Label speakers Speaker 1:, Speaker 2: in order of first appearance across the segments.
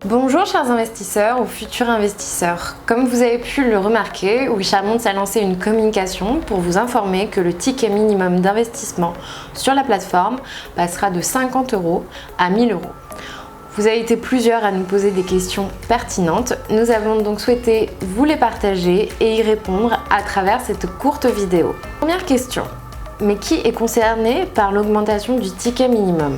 Speaker 1: Bonjour chers investisseurs ou futurs investisseurs. Comme vous avez pu le remarquer, WishArmont a lancé une communication pour vous informer que le ticket minimum d'investissement sur la plateforme passera de 50 € à 1000 €. Vous avez été plusieurs à nous poser des questions pertinentes. Nous avons donc souhaité vous les partager et y répondre à travers cette courte vidéo. Première question, mais qui est concerné par l'augmentation du ticket minimum ?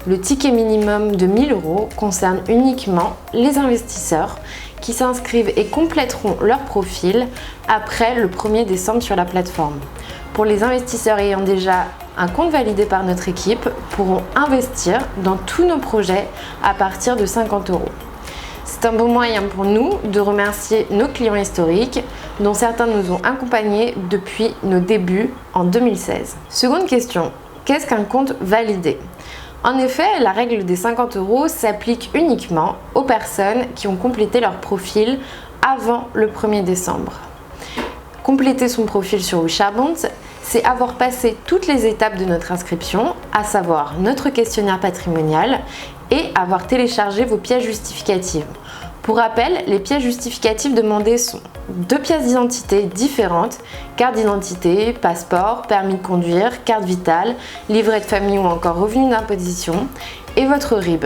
Speaker 1: Le ticket minimum de 1000 € concerne uniquement les investisseurs qui s'inscrivent et compléteront leur profil après le 1er décembre sur la plateforme. Pour les investisseurs ayant déjà un compte validé par notre équipe, pourront investir dans tous nos projets à partir de 50 €. C'est un bon moyen pour nous de remercier nos clients historiques, dont certains nous ont accompagnés depuis nos débuts en 2016. Seconde question, qu'est-ce qu'un compte validé ? En effet, la règle des 50 € s'applique uniquement aux personnes qui ont complété leur profil avant le 1er décembre. Compléter son profil sur WishArmont, c'est avoir passé toutes les étapes de notre inscription, à savoir notre questionnaire patrimonial et avoir téléchargé vos pièces justificatives. Pour rappel, les pièces justificatives demandées sont 2 pièces d'identité différentes, carte d'identité, passeport, permis de conduire, carte vitale, livret de famille ou encore revenu d'imposition et votre RIB.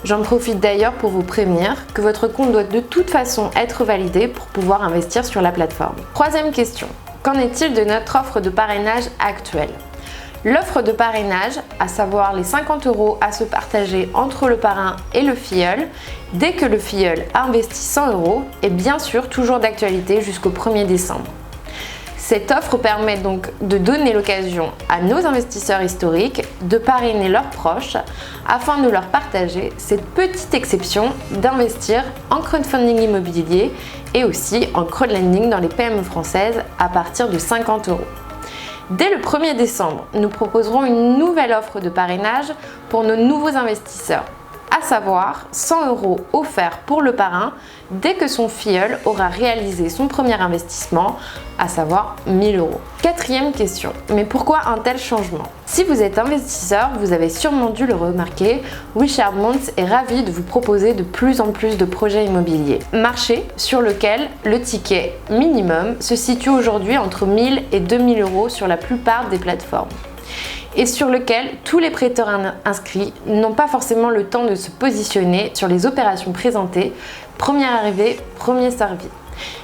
Speaker 1: J'en profite d'ailleurs pour vous prévenir que votre compte doit de toute façon être validé pour pouvoir investir sur la plateforme. Troisième question, qu'en est-il de notre offre de parrainage actuelle ? L'offre de parrainage, à savoir les 50 € à se partager entre le parrain et le filleul, dès que le filleul a investi 100 €, est bien sûr toujours d'actualité jusqu'au 1er décembre. Cette offre permet donc de donner l'occasion à nos investisseurs historiques de parrainer leurs proches afin de leur partager cette petite exception d'investir en crowdfunding immobilier et aussi en crowdlending dans les PME françaises à partir de 50 €. Dès le 1er décembre, nous proposerons une nouvelle offre de parrainage pour nos nouveaux investisseurs, à savoir 100 € offerts pour le parrain dès que son filleul aura réalisé son premier investissement, à savoir 1000 €. Quatrième question, mais pourquoi un tel changement ? Si vous êtes investisseur, vous avez sûrement dû le remarquer, WishArmont est ravi de vous proposer de plus en plus de projets immobiliers. Marché sur lequel le ticket minimum se situe aujourd'hui entre 1000 et 2000 € sur la plupart des plateformes. Et sur lequel tous les prêteurs inscrits n'ont pas forcément le temps de se positionner sur les opérations présentées, premier arrivé, premier servi.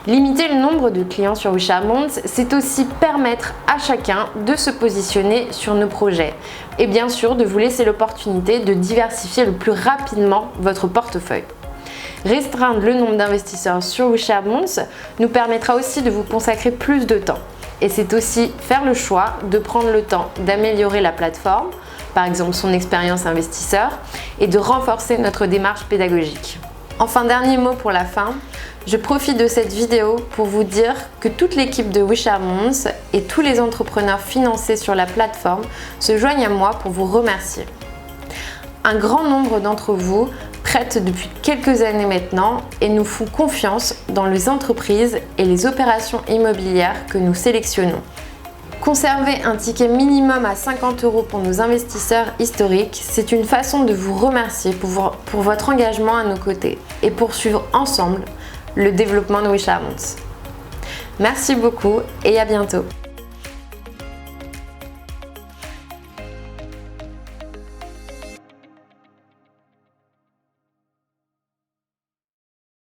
Speaker 1: Limiter le nombre de clients sur WishArmont, c'est aussi permettre à chacun de se positionner sur nos projets et bien sûr de vous laisser l'opportunité de diversifier le plus rapidement votre portefeuille. Restreindre le nombre d'investisseurs sur WishArmont nous permettra aussi de vous consacrer plus de temps. Et c'est aussi faire le choix de prendre le temps d'améliorer la plateforme, par exemple son expérience investisseur, et de renforcer notre démarche pédagogique. Enfin, dernier mot pour la fin, je profite de cette vidéo pour vous dire que toute l'équipe de WishArmont et tous les entrepreneurs financés sur la plateforme se joignent à moi pour vous remercier. Un grand nombre d'entre vous prêtent depuis quelques années maintenant et nous font confiance dans les entreprises et les opérations immobilières que nous sélectionnons. Conserver un ticket minimum à 50 € pour nos investisseurs historiques, c'est une façon de vous remercier pour votre engagement à nos côtés et poursuivre ensemble le développement de WishArmont. Merci beaucoup et à bientôt.